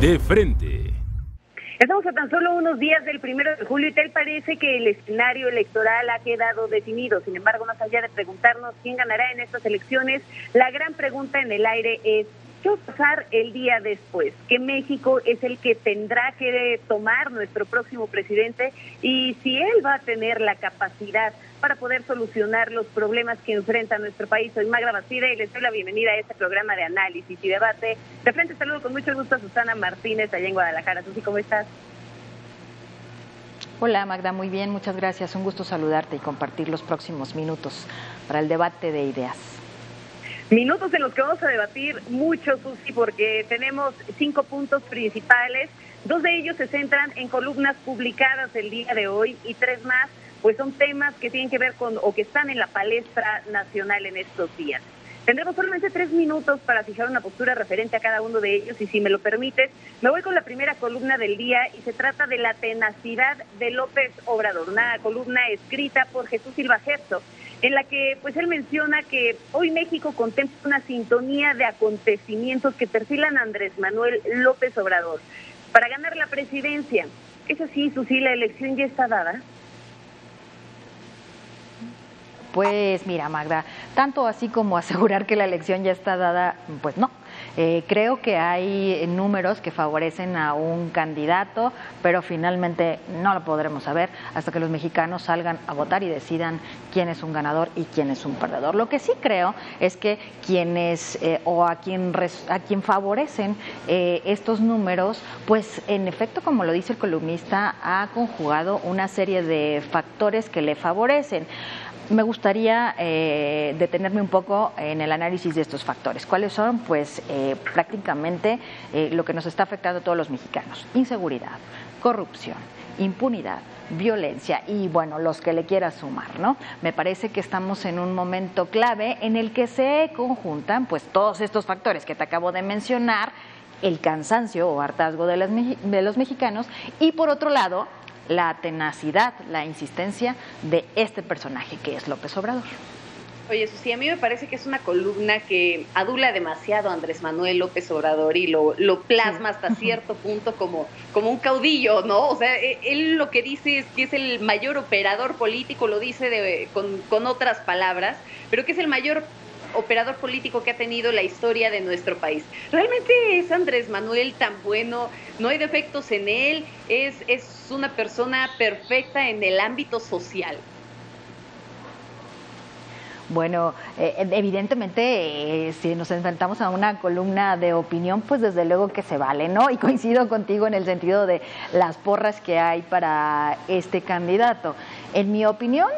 De frente. Estamos a tan solo unos días del 1 de julio y tal parece que el escenario electoral ha quedado definido. Sin embargo, más allá de preguntarnos quién ganará en estas elecciones, la gran pregunta en el aire es ¿qué va a pasar el día después? ¿Que México es el que tendrá que tomar nuestro próximo presidente? Y si él va a tener la capacidad para poder solucionar los problemas que enfrenta nuestro país. Soy Magda Bastida y les doy la bienvenida a este programa de análisis y debate. De frente saludo con mucho gusto a Susana Martínez allá en Guadalajara. Susi, ¿cómo estás? Hola Magda, muy bien, muchas gracias. Un gusto saludarte y compartir los próximos minutos para el debate de ideas. Minutos en los que vamos a debatir mucho, Susi, porque tenemos 5 puntos principales. 2 de ellos se centran en columnas publicadas el día de hoy y 3 más pues son temas que tienen que ver con o que están en la palestra nacional en estos días. Tendremos solamente 3 minutos para fijar una postura referente a cada uno de ellos y si me lo permites, me voy con la primera columna del día y se trata de la tenacidad de López Obrador, una columna escrita por Jesús Silva Herzog, en la que pues él menciona que hoy México contempla una sintonía de acontecimientos que perfilan a Andrés Manuel López Obrador para ganar la presidencia. ¿Es así, Susi, la elección ya está dada? Pues mira, Magda, tanto así como asegurar que la elección ya está dada, pues no. Creo que hay números que favorecen a un candidato, pero finalmente no lo podremos saber hasta que los mexicanos salgan a votar y decidan quién es un ganador y quién es un perdedor. Lo que sí creo es que quienes o a quien favorecen estos números, pues en efecto, como lo dice el columnista, ha conjugado una serie de factores que le favorecen. Me gustaría detenerme un poco en el análisis de estos factores. ¿Cuáles son? Pues prácticamente lo que nos está afectando a todos los mexicanos. Inseguridad, corrupción, impunidad, violencia y bueno, los que le quiera sumar, ¿no? Me parece que estamos en un momento clave en el que se conjuntan pues todos estos factores que te acabo de mencionar, el cansancio o hartazgo de los mexicanos y por otro lado, la tenacidad, la insistencia de este personaje que es López Obrador. Oye, Susi, a mí me parece que es una columna que adula demasiado a Andrés Manuel López Obrador y lo plasma hasta cierto punto como un caudillo, ¿no? O sea, él lo que dice es que es el mayor operador político, lo dice con otras palabras, pero que es el mayor operador político que ha tenido la historia de nuestro país. ¿Realmente es Andrés Manuel tan bueno? ¿No hay defectos en él? ¿Es una persona perfecta en el ámbito social? Bueno, evidentemente, si nos enfrentamos a una columna de opinión, pues desde luego que se vale, ¿no? Y coincido contigo en el sentido de las porras que hay para este candidato. En mi opinión,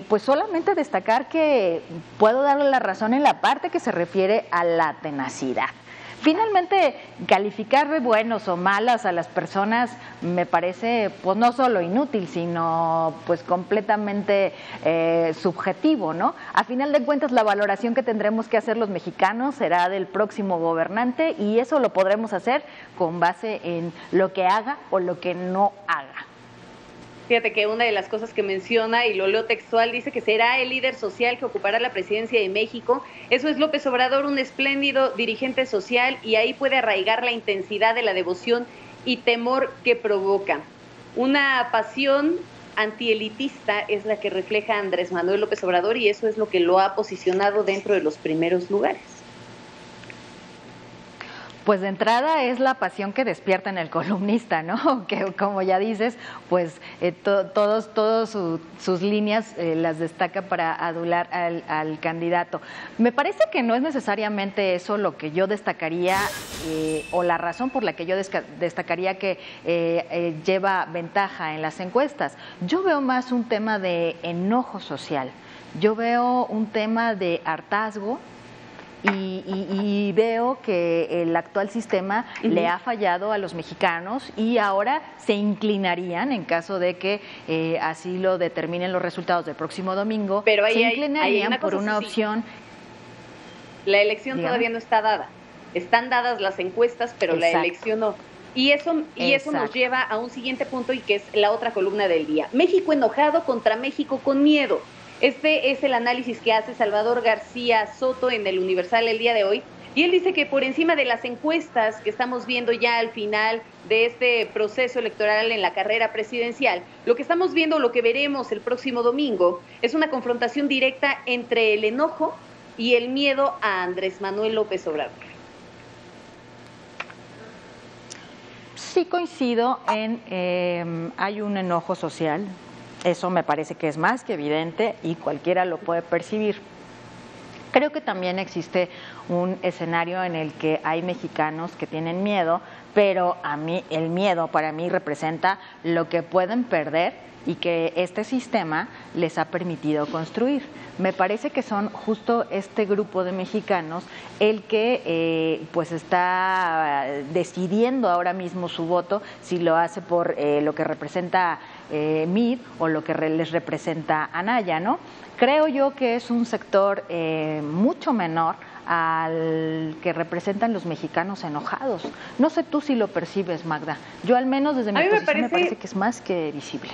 pues solamente destacar que puedo darle la razón en la parte que se refiere a la tenacidad. Finalmente, calificar de buenos o malas a las personas me parece pues no solo inútil, sino pues completamente subjetivo, ¿no? A final de cuentas, la valoración que tendremos que hacer los mexicanos será del próximo gobernante y eso lo podremos hacer con base en lo que haga o lo que no haga. Fíjate que una de las cosas que menciona, y lo leo textual, dice que será el líder social que ocupará la presidencia de México. Eso es López Obrador, un espléndido dirigente social, y ahí puede arraigar la intensidad de la devoción y temor que provoca. Una pasión antielitista es la que refleja Andrés Manuel López Obrador, y eso es lo que lo ha posicionado dentro de los primeros lugares. Pues de entrada es la pasión que despierta en el columnista, ¿no? Que como ya dices, pues todos sus líneas las destaca para adular al candidato. Me parece que no es necesariamente eso lo que yo destacaría o la razón por la que yo destacaría que lleva ventaja en las encuestas. Yo veo más un tema de enojo social, yo veo un tema de hartazgo. Y veo que el actual sistema le ha fallado a los mexicanos y ahora se inclinarían, en caso de que así lo determinen los resultados del próximo domingo, pero ahí se inclinarían por una opción. La elección todavía no está dada. Están dadas las encuestas, pero la elección no. Y eso nos lleva a un siguiente punto y que es la otra columna del día. México enojado contra México con miedo. Este es el análisis que hace Salvador García Soto en el Universal el día de hoy, Y él dice que por encima de las encuestas que estamos viendo ya al final de este proceso electoral en la carrera presidencial, lo que estamos viendo, lo que veremos el próximo domingo, es una confrontación directa entre el enojo y el miedo a Andrés Manuel López Obrador. Sí coincido en hay un enojo social, eso me parece que es más que evidente y cualquiera lo puede percibir. Creo que también existe un escenario en el que hay mexicanos que tienen miedo, pero a mí el miedo para mí representa lo que pueden perder y que este sistema les ha permitido construir. Me parece que son justo este grupo de mexicanos el que pues está decidiendo ahora mismo su voto, si lo hace por lo que representa MID o lo que les representa Anaya, ¿no? Creo yo que es un sector mucho menor al que representan los mexicanos enojados. No sé tú si lo percibes, Magda. Yo al menos desde mi posición me parece que es más que visible.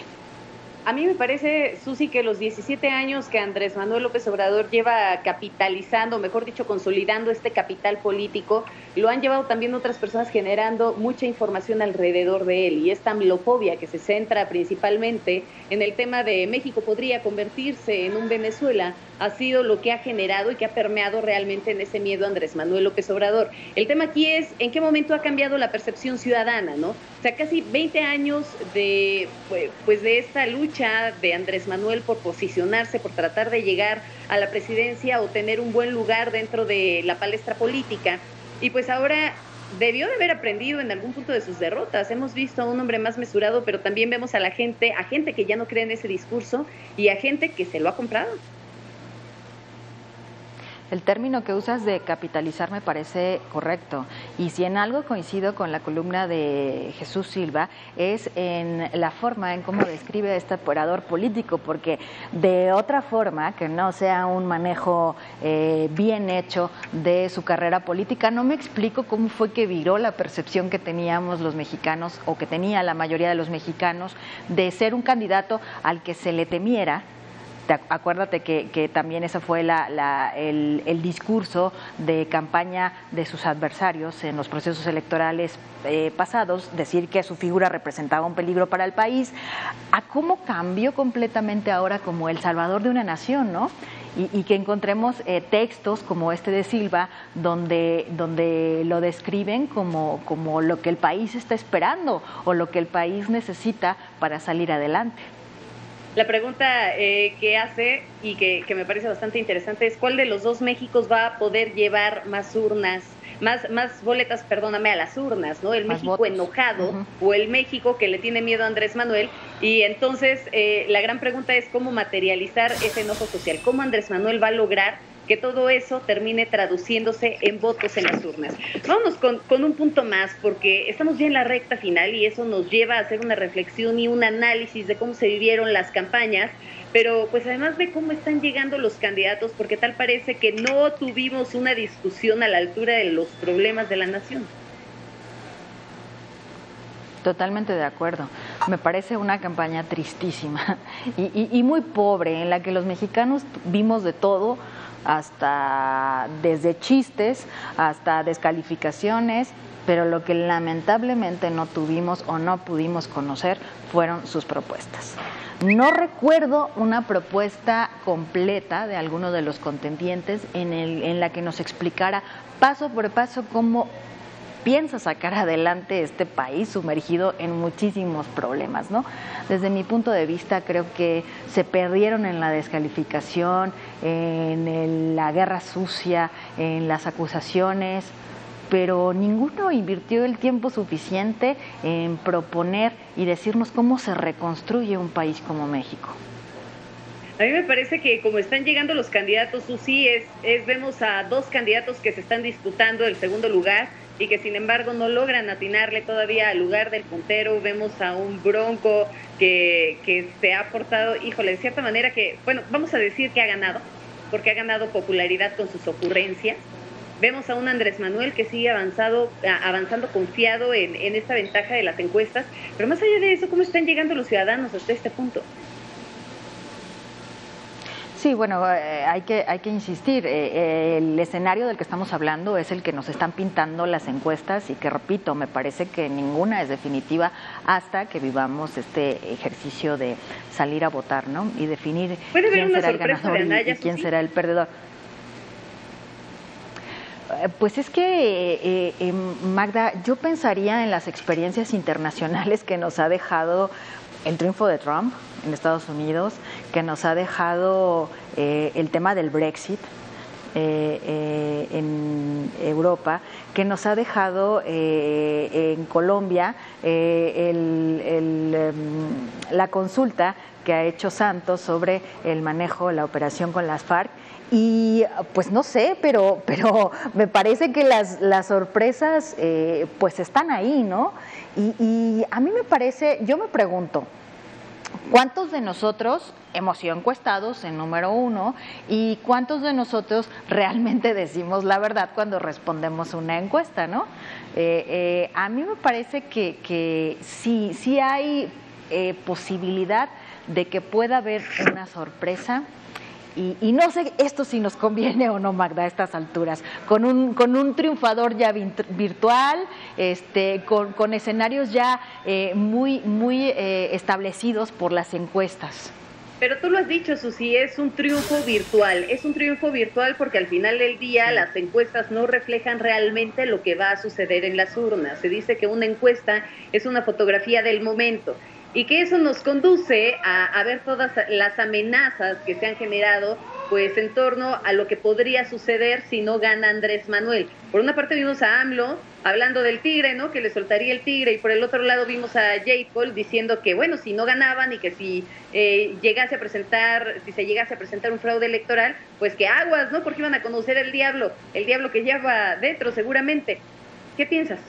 A mí me parece, Susi, que los 17 años que Andrés Manuel López Obrador lleva capitalizando, mejor dicho, consolidando este capital político, lo han llevado también otras personas generando mucha información alrededor de él. Y esta amilofobia que se centra principalmente en el tema de México podría convertirse en un Venezuela, ha sido lo que ha generado y que ha permeado realmente en ese miedo a Andrés Manuel López Obrador. El tema aquí es en qué momento ha cambiado la percepción ciudadana, ¿no? O sea, casi 20 años de esta lucha de Andrés Manuel por posicionarse, por tratar de llegar a la presidencia o tener un buen lugar dentro de la palestra política. Y pues ahora debió de haber aprendido en algún punto de sus derrotas. Hemos visto a un hombre más mesurado, pero también vemos a gente que ya no cree en ese discurso y a gente que se lo ha comprado. El término que usas de capitalizar me parece correcto, y si en algo coincido con la columna de Jesús Silva es en la forma en cómo describe a este operador político, porque de otra forma que no sea un manejo bien hecho de su carrera política, no me explico cómo fue que viró la percepción que teníamos los mexicanos o que tenía la mayoría de los mexicanos de ser un candidato al que se le temiera. Acuérdate que también ese fue el discurso de campaña de sus adversarios en los procesos electorales pasados, decir que su figura representaba un peligro para el país, a cómo cambió completamente ahora como el salvador de una nación, ¿no? Y que encontremos textos como este de Silva, donde lo describen como lo que el país está esperando o lo que el país necesita para salir adelante. La pregunta que hace y que me parece bastante interesante es ¿cuál de los dos Méxicos va a poder llevar más urnas, más boletas, perdóname, a las urnas, ¿no? El más México votos. Enojado o el México que le tiene miedo a Andrés Manuel. Y entonces la gran pregunta es cómo materializar ese enojo social, cómo Andrés Manuel va a lograr que todo eso termine traduciéndose en votos en las urnas. Vámonos con un punto más, porque estamos ya en la recta final y eso nos lleva a hacer una reflexión y un análisis de cómo se vivieron las campañas, pero pues además de cómo están llegando los candidatos, porque tal parece que no tuvimos una discusión a la altura de los problemas de la nación. Totalmente de acuerdo. Me parece una campaña tristísima y muy pobre, en la que los mexicanos vimos de todo, hasta desde chistes hasta descalificaciones, pero lo que lamentablemente no tuvimos o no pudimos conocer fueron sus propuestas. No recuerdo una propuesta completa de alguno de los contendientes en la que nos explicara paso por paso cómo piensa sacar adelante este país sumergido en muchísimos problemas, ¿no? Desde mi punto de vista creo que se perdieron en la descalificación, en la guerra sucia, en las acusaciones, pero ninguno invirtió el tiempo suficiente en proponer y decirnos cómo se reconstruye un país como México. A mí me parece que como están llegando los candidatos, Susi, vemos a dos candidatos que se están disputando el segundo lugar y que sin embargo no logran atinarle todavía al lugar del puntero. Vemos a un Bronco que se ha portado, híjole, de cierta manera que, bueno, vamos a decir que ha ganado, porque ha ganado popularidad con sus ocurrencias. Vemos a un Andrés Manuel que sigue avanzando confiado en esta ventaja de las encuestas, pero más allá de eso, ¿cómo están llegando los ciudadanos hasta este punto? Sí, bueno, hay que insistir. El escenario del que estamos hablando es el que nos están pintando las encuestas y que, repito, me parece que ninguna es definitiva hasta que vivamos este ejercicio de salir a votar, ¿no? Y definir quién será el ganador y quién será el perdedor. Pues es que, Magda, yo pensaría en las experiencias internacionales que nos ha dejado el triunfo de Trump en Estados Unidos, que nos ha dejado el tema del Brexit en Europa, que nos ha dejado en Colombia la consulta que ha hecho Santos sobre el manejo, la operación con las FARC. Y pues no sé, pero me parece que las sorpresas pues están ahí, ¿no? Y a mí me parece, yo me pregunto, ¿cuántos de nosotros hemos sido encuestados en número uno y cuántos de nosotros realmente decimos la verdad cuando respondemos una encuesta, ¿no? A mí me parece que sí hay posibilidad de que pueda haber una sorpresa. Y no sé esto si nos conviene o no, Magda, a estas alturas, con un triunfador ya virtual, con escenarios ya muy establecidos por las encuestas. Pero tú lo has dicho, Susi, es un triunfo virtual. Es un triunfo virtual porque al final del día las encuestas no reflejan realmente lo que va a suceder en las urnas. Se dice que una encuesta es una fotografía del momento. Y que eso nos conduce a ver todas las amenazas que se han generado pues en torno a lo que podría suceder si no gana Andrés Manuel. Por una parte vimos a AMLO hablando del tigre, ¿no? Que le soltaría el tigre, y por el otro lado vimos a J. Paul diciendo que bueno, si no ganaban y que si se llegase a presentar un fraude electoral, pues que aguas, ¿no? Porque iban a conocer el diablo que lleva dentro seguramente. ¿Qué piensas?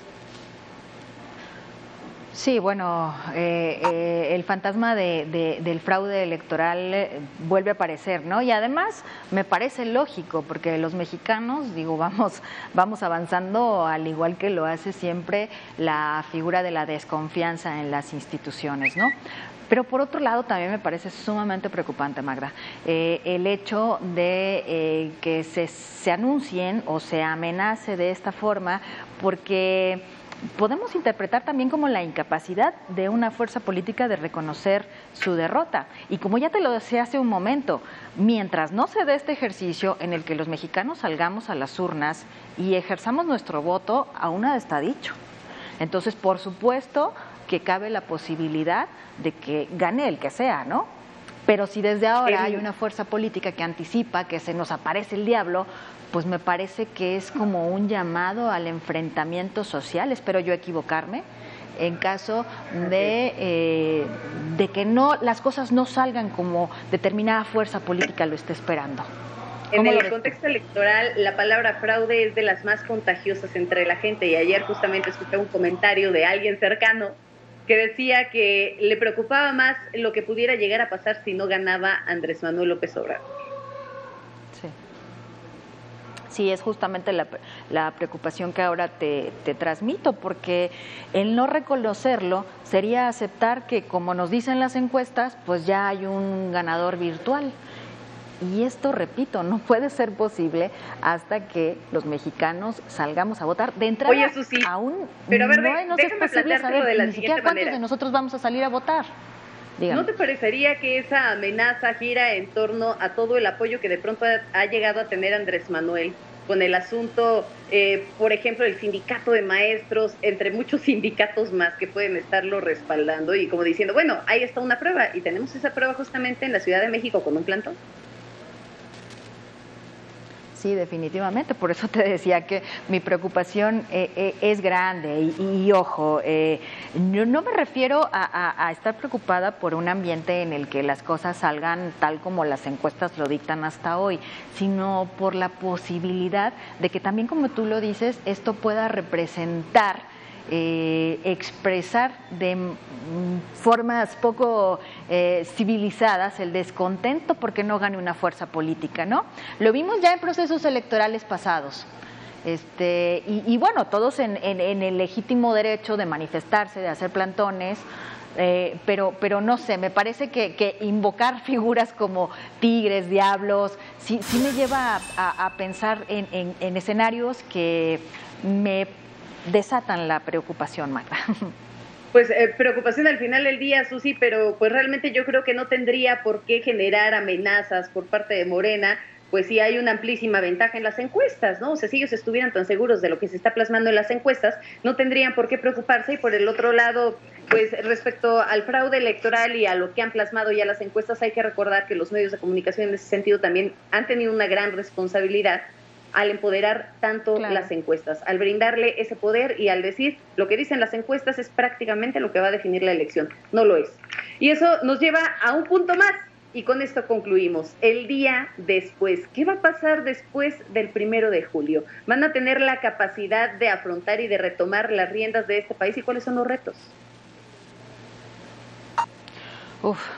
Sí, bueno, el fantasma del fraude electoral vuelve a aparecer, ¿no? Y además me parece lógico, porque los mexicanos, digo, vamos avanzando al igual que lo hace siempre la figura de la desconfianza en las instituciones, ¿no? Pero por otro lado también me parece sumamente preocupante, Magda, el hecho de que se anuncien o se amenace de esta forma, porque podemos interpretar también como la incapacidad de una fuerza política de reconocer su derrota. Y como ya te lo decía hace un momento, mientras no se dé este ejercicio en el que los mexicanos salgamos a las urnas y ejerzamos nuestro voto, aún nada está dicho. Entonces, por supuesto que cabe la posibilidad de que gane el que sea, ¿no? Pero si desde ahora hay una fuerza política que anticipa que se nos aparece el diablo, pues me parece que es como un llamado al enfrentamiento social, espero yo equivocarme, en caso de que las cosas no salgan como determinada fuerza política lo esté esperando. En el contexto electoral, la palabra fraude es de las más contagiosas entre la gente, y ayer justamente escuché un comentario de alguien cercano que decía que le preocupaba más lo que pudiera llegar a pasar si no ganaba Andrés Manuel López Obrador. Sí, es justamente la preocupación que ahora te transmito, porque el no reconocerlo sería aceptar que, como nos dicen las encuestas, pues ya hay un ganador virtual. Y esto, repito, no puede ser posible hasta que los mexicanos salgamos a votar. De entrada, oye, Susi, aún pero a ver, no es posible saber ni siquiera cuántos de nosotros vamos a salir a votar. Dígame. ¿No te parecería que esa amenaza gira en torno a todo el apoyo que de pronto ha llegado a tener Andrés Manuel con el asunto, por ejemplo, el sindicato de maestros, entre muchos sindicatos más que pueden estarlo respaldando, y como diciendo, bueno, ahí está una prueba, y tenemos esa prueba justamente en la Ciudad de México con un plantón? Sí, definitivamente, por eso te decía que mi preocupación es grande y ojo, yo no me refiero a estar preocupada por un ambiente en el que las cosas salgan tal como las encuestas lo dictan hasta hoy, sino por la posibilidad de que también, como tú lo dices, esto pueda representar expresar de formas poco civilizadas el descontento porque no gane una fuerza política, ¿no? Lo vimos ya en procesos electorales pasados. Y bueno, todos en el legítimo derecho de manifestarse, de hacer plantones, pero no sé, me parece que invocar figuras como tigres, diablos, sí me lleva a pensar en escenarios que me desatan la preocupación, Magda. Pues preocupación al final del día, Susi, pero pues realmente yo creo que no tendría por qué generar amenazas por parte de Morena, pues sí hay una amplísima ventaja en las encuestas, ¿no? O sea, si ellos estuvieran tan seguros de lo que se está plasmando en las encuestas, no tendrían por qué preocuparse. Y por el otro lado, pues respecto al fraude electoral y a lo que han plasmado ya las encuestas, hay que recordar que los medios de comunicación en ese sentido también han tenido una gran responsabilidad al empoderar tanto las encuestas, al brindarle ese poder y al decir lo que dicen las encuestas es prácticamente lo que va a definir la elección. No lo es. Y eso nos lleva a un punto más, y con esto concluimos. El día después, ¿qué va a pasar después del 1 de julio? ¿Van a tener la capacidad de afrontar y de retomar las riendas de este país? ¿Y cuáles son los retos?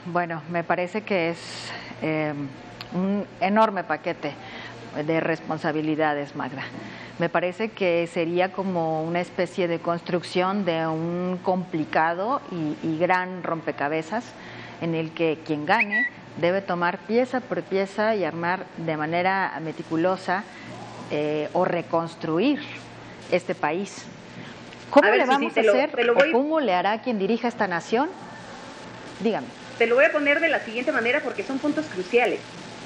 Bueno, me parece que es un enorme paquete de responsabilidades, Magda. Me parece que sería como una especie de construcción de un complicado y gran rompecabezas en el que quien gane debe tomar pieza por pieza y armar de manera meticulosa o reconstruir este país. ¿Cómo le vamos a hacer o cómo le hará quien dirija esta nación? Dígame. Te lo voy a poner de la siguiente manera porque son puntos cruciales.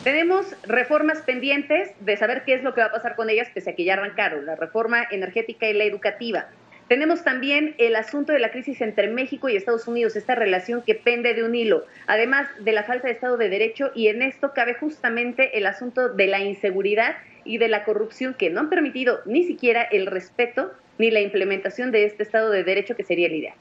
Tenemos reformas pendientes de saber qué es lo que va a pasar con ellas, pese a que ya arrancaron, la reforma energética y la educativa. Tenemos también el asunto de la crisis entre México y Estados Unidos, esta relación que pende de un hilo, además de la falta de Estado de Derecho, y en esto cabe justamente el asunto de la inseguridad y de la corrupción que no han permitido ni siquiera el respeto ni la implementación de este Estado de Derecho que sería el ideal.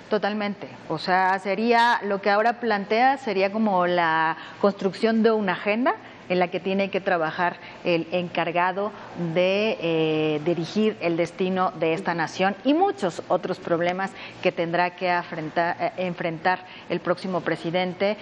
Totalmente, o sea, sería lo que ahora plantea, sería como la construcción de una agenda en la que tiene que trabajar el encargado de dirigir el destino de esta nación y muchos otros problemas que tendrá que enfrentar el próximo presidente,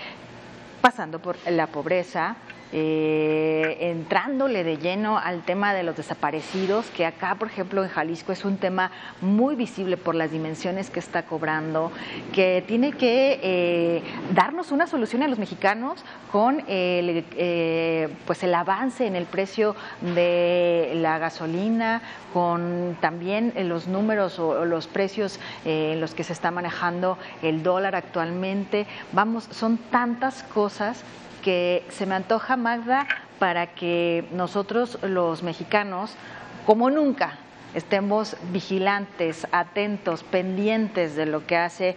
pasando por la pobreza, entrándole de lleno al tema de los desaparecidos, que acá, por ejemplo, en Jalisco es un tema muy visible por las dimensiones que está cobrando, que tiene que darnos una solución a los mexicanos con pues el avance en el precio de la gasolina, con también los números o los precios en los que se está manejando el dólar actualmente. Vamos, son tantas cosas que se me antoja, Magda, para que nosotros los mexicanos, como nunca, estemos vigilantes, atentos, pendientes de lo que hace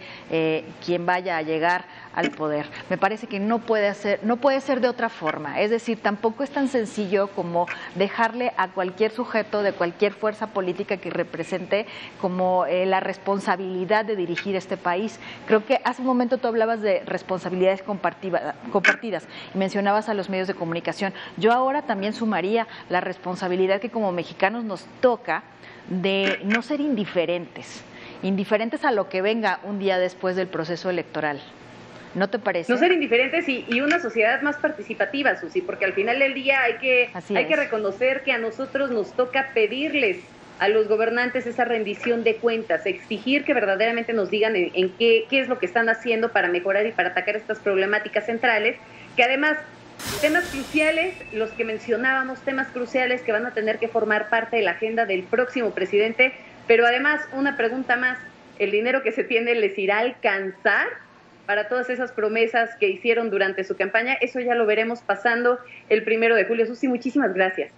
quien vaya a llegar al poder. Me parece que no puede ser de otra forma. Es decir, tampoco es tan sencillo como dejarle a cualquier sujeto de cualquier fuerza política que represente como la responsabilidad de dirigir este país. Creo que hace un momento tú hablabas de responsabilidades compartidas y mencionabas a los medios de comunicación. Yo ahora también sumaría la responsabilidad que como mexicanos nos toca de no ser indiferentes a lo que venga un día después del proceso electoral. ¿No te parece? No ser indiferentes y una sociedad más participativa, Susi, porque al final del día hay que reconocer que a nosotros nos toca pedirles a los gobernantes esa rendición de cuentas, exigir que verdaderamente nos digan en qué es lo que están haciendo para mejorar y para atacar estas problemáticas centrales, que además temas cruciales, los que mencionábamos, temas cruciales que van a tener que formar parte de la agenda del próximo presidente, pero además una pregunta más, ¿el dinero que se tiene les irá a alcanzar para todas esas promesas que hicieron durante su campaña? Eso ya lo veremos pasando el 1 de julio. Susi, muchísimas gracias.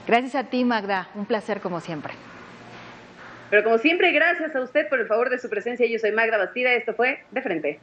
Gracias a ti, Magda, un placer como siempre. Pero como siempre, gracias a usted por el favor de su presencia. Yo soy Magda Bastida, esto fue De Frente.